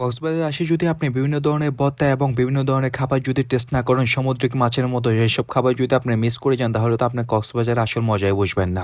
কক্সবাজারে আসি যদি আপনি বিভিন্ন ধরনের ভর্তা এবং বিভিন্ন ধরনের খাবার যদি টেস্ট না করেন সামুদ্রিক মাছের মতো এইসব খাবার যদি আপনি মিস করে যান তাহলে তো আপনি কক্সবাজারে আসল মজায় বুঝবেন না।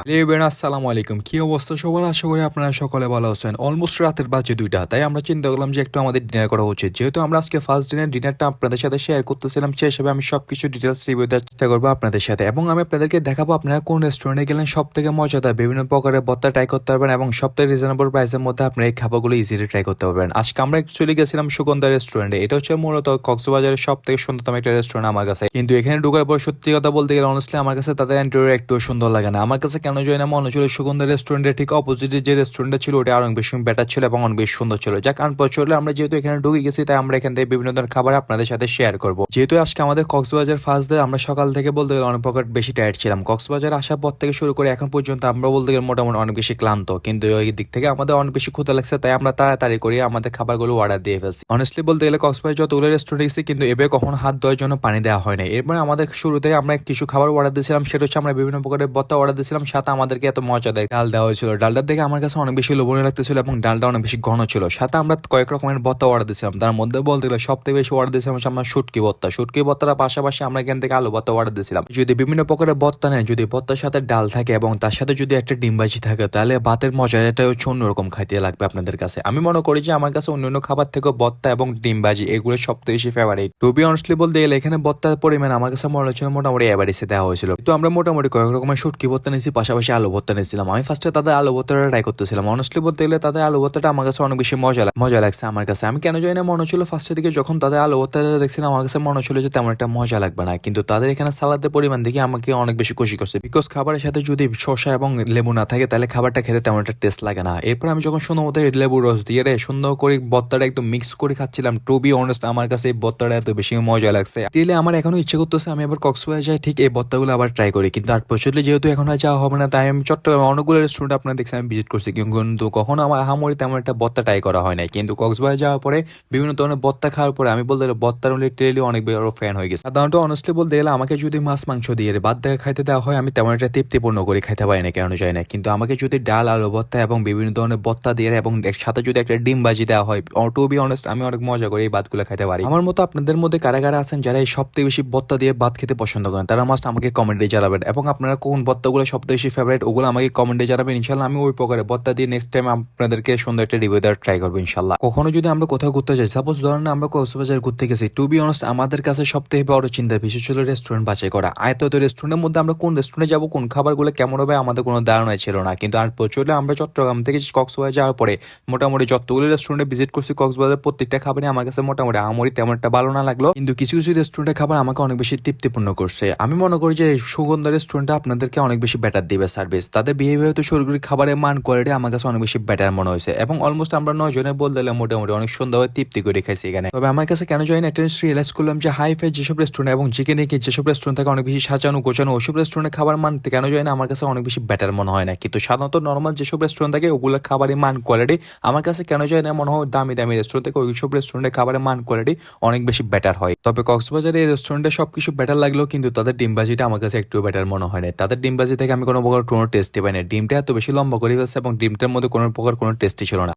আসসালামু আলাইকুম, কি অবস্থা সবার? আশা করি আপনারা সকলে ভালো আছেন। অলমোস্ট রাতের বাজে 2টা, তাই আমরা চিন্তা করলাম যে একটু আমাদের ডিনার করা উচিত। যেহেতু আমরা আজকে ফার্স্ট ডিনারটা আপনাদের সাথে শেয়ার করতেছিলাম, সেই হিসেবে আমি সবকিছু ডিটেলস রিভিউ দেওয়ার চেষ্টা করবো আপনাদের সাথে এবং আমি আপনাদেরকে দেখাবো আপনারা কোন রেস্টুরেন্টে গেলেন সব থেকে মজাদার বিভিন্ন প্রকারের ভর্তা ট্রাই করতে পারবেন এবং সব থেকে রিজনেবল প্রাইসের মধ্যে আপনি এই খাবারগুলো ইজিলি ট্রাই করতে পারবেন। আজকে আমরা চলে গেছিলাম সুগন্ধা রেস্টুরেন্টে। এটা হচ্ছে মূলত কক্সবাজারের সব থেকে সুন্দরতম একটা রেস্টুরেন্ট আমার কাছে। কিন্তু এখানে ঢোকার পর সত্যি কথা বলতে গেলে অনেস্টলি আমার কাছে তাদের ইন্টেরিয়র একটু সুন্দর লাগে না। আমার কাছে কেন জানি না মনে হচ্ছিল সুগন্ধা রেস্টুরেন্টের ঠিক অপোজিটে যে রেস্টুরেন্টটা ছিল ওটা আরো বেশি বেটার ছিল এবং অনেক বেশি সুন্দর ছিল। যাক আনপর চলে আমরা যেহেতু এখানে ঢুকে গেছি তাই আমরা এখান থেকে বিভিন্ন ধরনের খাবার আপনাদের সাথে শেয়ার করবো। যেহেতু আজকে আমাদের কক্সবাজার ফার্স্ট ডে, আমরা সকাল থেকে বলতে গেলে অনেক প্রকার বেশি টায়ার্ড ছিলাম। কক্সবাজার আসার পর থেকে শুরু করে এখন পর্যন্ত আমরা বলতে গেলে মোটামুটি অনেক বেশি ক্লান্ত, কিন্তু ওই দিক থেকে আমাদের অনেক বেশি ক্ষুধা লাগছে তাই আমরা তাড়াতাড়ি করে আমাদের খাবারগুলো অর্ডার দিয়ে ফেলছি। অনেস্টলি বলতে গেলে কক্সবাজার যতগুলো রেস্টুরেন্ট গেছি কিন্তু এবার কখনো হাত ধোয়ার জন্য পানি দেওয়া হয় না। এরপরে আমাদের শুরুতে আমরা কিছু খাবার অর্ডার দিয়েছিলাম, সেটা হচ্ছে আমরা বিভিন্ন প্রকারের ভর্তা অর্ডার দিয়েছিলাম, সাথে আমাদেরকে এত মজা দেয় ডাল দেওয়া হয়েছিল। ডালটা দেখে আমার কাছে অনেক বেশি লোভনীয় লাগতেছিল এবং ডালটা অনেক বেশি ঘন ছিল। সাথে আমরা কয়েক রকমের ভর্তা অর্ডার দিয়েছিলাম, তার মধ্যে বলতে গেলে সব থেকে বেশি অর্ডার দিয়েছিলাম হচ্ছে আমরা শুটকি ভর্তা। শুটকি ভর্তার পাশাপাশি আমরা এখান থেকে আলু ভর্তা অর্ডার দিয়েছিলাম। যদি বিভিন্ন প্রকারের ভর্তা নেয়, যদি ভর্তার সাথে ডাল থাকে এবং তার সাথে যদি একটা ডিম ভাজি থাকে তাহলে ভাতের মজাটা হচ্ছে অন্যরকম খাইতে লাগবে আপনাদের কাছে। আমি মনে করি যে আমার কাছে অন্যান্য খাবার থেকে ভর্তা এবং ডিম ভাজি এগুলো সব থেকে বেশি ফেভারিট। টু বি অনেস্টলি বলতে গেলে এখানে ভর্তার পরিমাণ আমার কাছে মনে হচ্ছিল মোটামুটি এভারেজে দেওয়া হয়েছিল। তো আমরা মোটামুটি কয়েক রকমের শুটকি ভর্তা নিয়েছি, পাশাপাশি আলু ভর্তা নিয়েছিলাম। আমি ফার্স্টে তাদের আলু ভর্তাটা ট্রাই করতেছিলাম। অনেস্টলি বলতে গেলে তাদের আলু ভর্তাটা আমার কাছে অনেক বেশি মজা লাগছে আমার কাছে। আমি কেন জানি না মনে হচ্ছিল ফার্স্টের দিকে যখন তাদের আলু ভর্তাটা দেখছিলাম আমার কাছে মনে হচ্ছিল যে তেমন একটা মজা লাগবে না, কিন্তু তাদের এখানে সালাদের পরিমাণ দেখে আমাকে অনেক বেশি খুশি করছে। বিকজ খাবারের সাথে যদি শসা এবং লেবু না থাকে তাহলে খাবারটা খেতে তেমন একটা টেস্ট লাগে না। এরপর আমি যখন সুন্দর মতো লেবু রস দিয়ে সুন্দর করে ভর্তাটা একদম মিক্স করে খাচ্ছিলাম, টু বি অনেস্ট আমার কাছে এই ভর্তাটা এত বেশি মজা লাগছে। রিয়েলি আমার এখনো ইচ্ছে করতেছে আমি আবার কক্সবাজার যাই ঠিক এই ভর্তাগুলো আবার ট্রাই করি, কিন্তু আনফরচুনেটলি যেহেতু এখন আর যাওয়া হবে না তাই আমি চট্টগ্রামে অনেকগুলো রেস্টুরেন্ট আপনারা দেখছি আমি ভিজিট করছি, কিন্তু কখনো আমার আহামরি তেমন একটা ভর্তা ট্রাই করা হয় নাই। কিন্তু কক্সবাজার যাওয়ার পরে বিভিন্ন ধরনের ভর্তা খাওয়ার পরে আমি বলতে গেলে ভর্তার লিটারেলি অনেক বড় ফ্যান হয়ে গেছে। সাধারণত অনেস্টলি বলতে গেলে আমাকে যদি মাছ মাংস দিয়ে ভাত দেখা খাইতে দেওয়া হয় আমি তেমন একটা তৃপ্তিপূর্ণ করে খাইতে পারি না, কেন যায় না। কিন্তু আমাকে যদি ডাল আলু ভর্তা এবং বিভিন্ন ধরনের ভর্তা দিয়ে এবং সাথে যদি একটা ডিম ভাজি দেওয়া হয়, টু বি অনেস্ট আমি অনেক মজা করে এই ভাতগুলো খাইতে পারি। আমার মতো আপনাদের মধ্যে কারা কারা আছেন যারা এই সবথেকে বেশি ভর্তা দিয়ে ভাত খেতে পছন্দ করেন তারা মাস্ট আমাকে কমেন্টে জানাবেন এবং আপনারা কোন ভর্তাগুলো সবথেকে বেশি ফেভারিট ওগুলো আমাকে কমেন্টে জানাবেন। ইনশাল্লাহ আমি ওই প্রকারের ভর্তা দিয়ে নেক্সট টাইম আপনাদেরকে সুন্দর একটা রিভিউ দেওয়ার ট্রাই করবো ইনশাল্লাহ। কখনো যদি আমরা কোথাও ঘুরতে যাই, সাপোজ ধরেন আমরা কক্সবাজার ঘুরতে গেছি, টু বি অনেস্ট আমাদের কাছে সবথেকে বড় চিন্তার বিষয় ছিল রেস্টুরেন্ট বাছাই করা। আয়তো রেস্টুরেন্টের মধ্যে আমরা কোন রেস্টুরেন্টে যাবো, কোন খাবারগুলো কেমন হবে আমাদের কোনো ধারণাই ছিল না। কিন্তু আর প্রচুর আমরা চট্টগ্রাম থেকে কক্সবাজার যাওয়ার পরে মোটামুটি যতগুলো রেস্টুরেন্টে ভিজিট করছি কক্সবাজার প্রত্যেকটা খাবারই আমার কাছে মোটামুটি আমরি তেমন একটা ভালো না লাগলো, কিন্তু কিছু কিছু রেস্টুরেন্টের খাবার আমাকে অনেক বেশি তৃপ্তিপূর্ণ করছে। আমি মনে করি যে সুগন্ধা রেস্টুরেন্টটা আপনাদেরকে অনেক বেশি বেটার দিবে সার্ভিস। তাদের বিহেভিয়ার তো শরীর খাবারের মান কোয়ালিটি আমার কাছে অনেক বেশি বেটার মনে হয়েছে এবং অলমোস্ট আমরা 9 জনে বলতে গেলে মোটামুটি অনেক সুন্দরভাবে তৃপ্তি করে খাইছি এখানে। তবে আমার কাছে কেন জানি না একটা রিয়েলাইজ করলাম যে হাই ফাই যেসব রেস্টুরেন্ট এবং চিকেন যেসব রেস্টুরেন্ট থাকে অনেক বেশি সাজানো গোছানো ওইসব রেস্টুরেন্টের খাবার মান কেন জানি না আমার কাছে অনেক বেশি বেটার মনে হয় না। কিন্তু সাধারণত নর্মাল যেসব রেস্টুরেন্ট থাকে ওগুলোর খাবারের মান কোয়ালিটি আমার কাছে কেন জানি না মনে হয় দামি দামি রেস্টুরেন্ট থেকে ওইসব রেস্টুরেন্টের খাবারের মান কোয়ালিটি অনেক বেশি বেটার হয়। তবে কক্সবাজারে এই রেস্টুরেন্টে সবকিছু বেটার লাগলেও কিন্তু তাদের ডিমবাজিটা আমার কাছে একটু বেটার মনে হয় না। তাদের ডিমবাজি থেকে আমি কোনো প্রকার কোনো টেস্টই পাই না। ডিমটা এত বেশি লম্বা করে ফেলছে এবং ডিমটার মধ্যে কোনো প্রকার কোনো টেস্টই ছিল না।